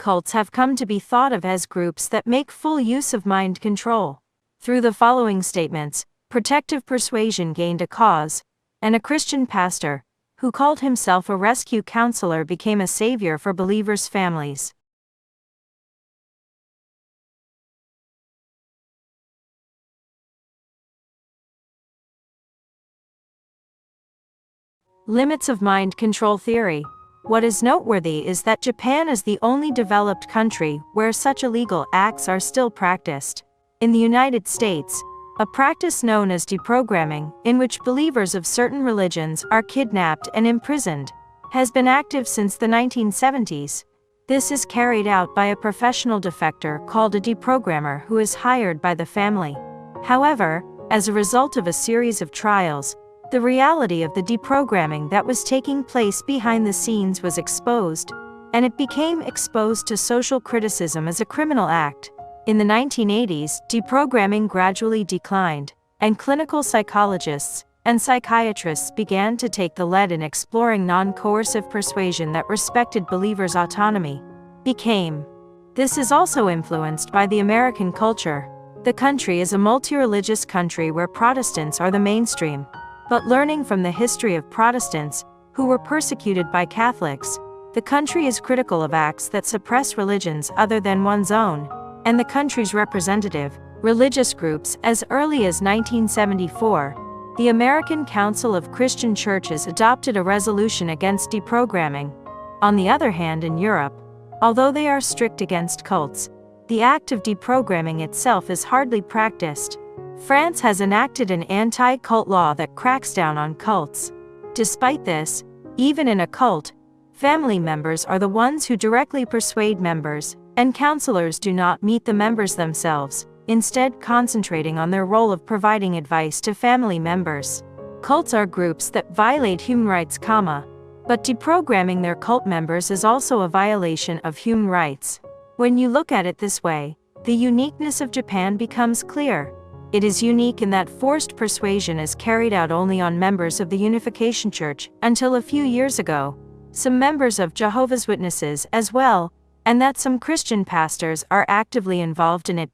cults have come to be thought of as groups that make full use of mind control. Through the following statements, protective persuasion gained a cause, and a Christian pastor, who called himself a rescue counselor, became a savior for believers' families. Limits of mind control theory. What is noteworthy is that Japan is the only developed country where such illegal acts are still practiced. In the United States, a practice known as deprogramming, in which believers of certain religions are kidnapped and imprisoned, has been active since the 1970s. This is carried out by a professional defector called a deprogrammer who is hired by the family. However, as a result of a series of trials, the reality of the deprogramming that was taking place behind the scenes was exposed, and it became exposed to social criticism as a criminal act. In the 1980s, deprogramming gradually declined, and clinical psychologists and psychiatrists began to take the lead in exploring non-coercive persuasion that respected believers' autonomy. This is also influenced by the American culture. The country is a multi-religious country where Protestants are the mainstream. But learning from the history of Protestants, who were persecuted by Catholics, the country is critical of acts that suppress religions other than one's own, and the country's representative religious groups. As early as 1974, the American Council of Christian Churches adopted a resolution against deprogramming. On the other hand, in Europe, although they are strict against cults, the act of deprogramming itself is hardly practiced. France has enacted an anti-cult law that cracks down on cults. Despite this, even in a cult, family members are the ones who directly persuade members, and counselors do not meet the members themselves, instead concentrating on their role of providing advice to family members. Cults are groups that violate human rights, but deprogramming their cult members is also a violation of human rights. When you look at it this way, the uniqueness of Japan becomes clear. It is unique in that forced persuasion is carried out only on members of the Unification Church, until a few years ago, some members of Jehovah's Witnesses as well, and that some Christian pastors are actively involved in it.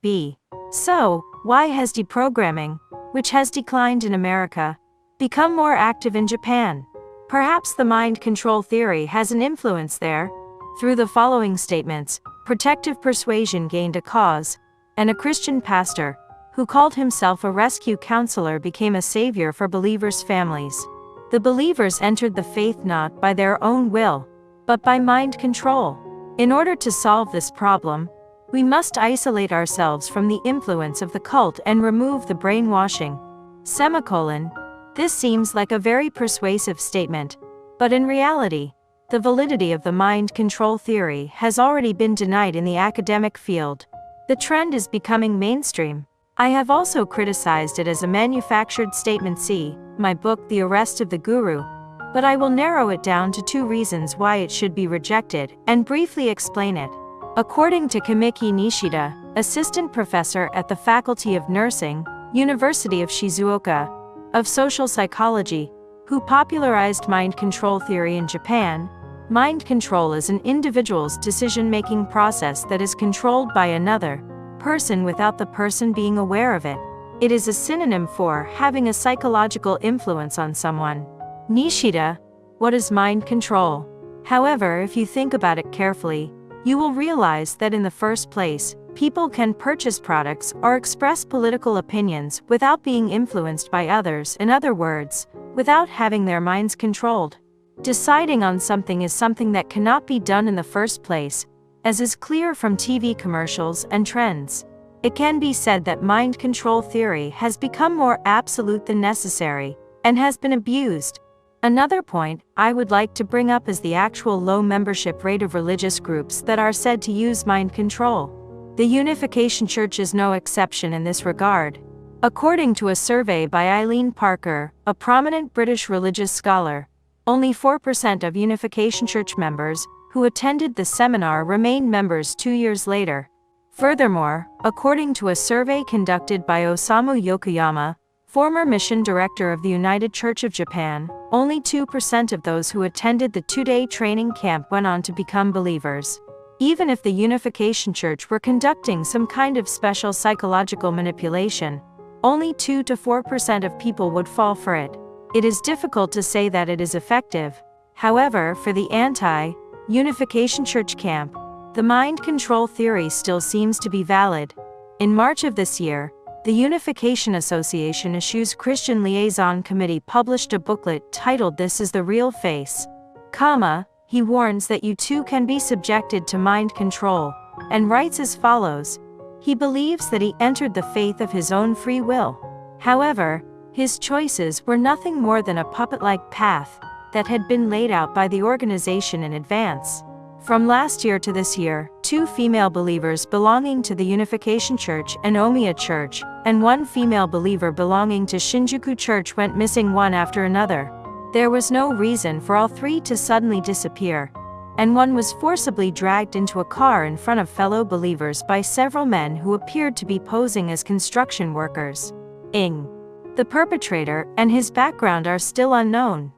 So, why has deprogramming, which has declined in America, become more active in Japan? Perhaps the mind control theory has an influence there. Through the following statements, protective persuasion gained a cause, and a Christian pastor, who called himself a rescue counselor, became a savior for believers' families. The believers entered the faith not by their own will, but by mind control. In order to solve this problem, we must isolate ourselves from the influence of the cult and remove the brainwashing. This seems like a very persuasive statement, but in reality, the validity of the mind control theory has already been denied in the academic field. The trend is becoming mainstream. I have also criticized it as a manufactured statement. See my book, The Arrest of the Guru. But I will narrow it down to 2 reasons why it should be rejected, and briefly explain it. According to Kamiki Nishida, assistant professor at the Faculty of Nursing, University of Shizuoka, of social psychology, who popularized mind control theory in Japan, mind control is an individual's decision-making process that is controlled by another person without the person being aware of it. It is a synonym for having a psychological influence on someone. Nishida, what is mind control? However, if you think about it carefully, you will realize that in the first place, people can purchase products or express political opinions without being influenced by others. In other words, without having their minds controlled. Deciding on something is something that cannot be done in the first place, as is clear from TV commercials and trends. It can be said that mind control theory has become more absolute than necessary, and has been abused. Another point I would like to bring up is the actual low membership rate of religious groups that are said to use mind control. The Unification Church is no exception in this regard. According to a survey by Eileen Parker, a prominent British religious scholar, only 4% of Unification Church members who attended the seminar remained members 2 years later. Furthermore, according to a survey conducted by Osamu Yokoyama, former mission director of the United Church of Japan, only 2% of those who attended the 2-day training camp went on to become believers. Even if the Unification Church were conducting some kind of special psychological manipulation, only 2 to 4% of people would fall for it. It is difficult to say that it is effective. However, for the anti-Unification Church camp, the mind control theory still seems to be valid. In March of this year, the Unification Association Issues Christian Liaison Committee published a booklet titled "This is the Real Face." He warns that you too can be subjected to mind control, and writes as follows: he believes that he entered the faith of his own free will. However, his choices were nothing more than a puppet-like path that had been laid out by the organization in advance. From last year to this year, 2 female believers belonging to the Unification Church and Omiya Church, and 1 female believer belonging to Shinjuku Church went missing one after another. There was no reason for all 3 to suddenly disappear, and one was forcibly dragged into a car in front of fellow believers by several men who appeared to be posing as construction workers. The perpetrator and his background are still unknown.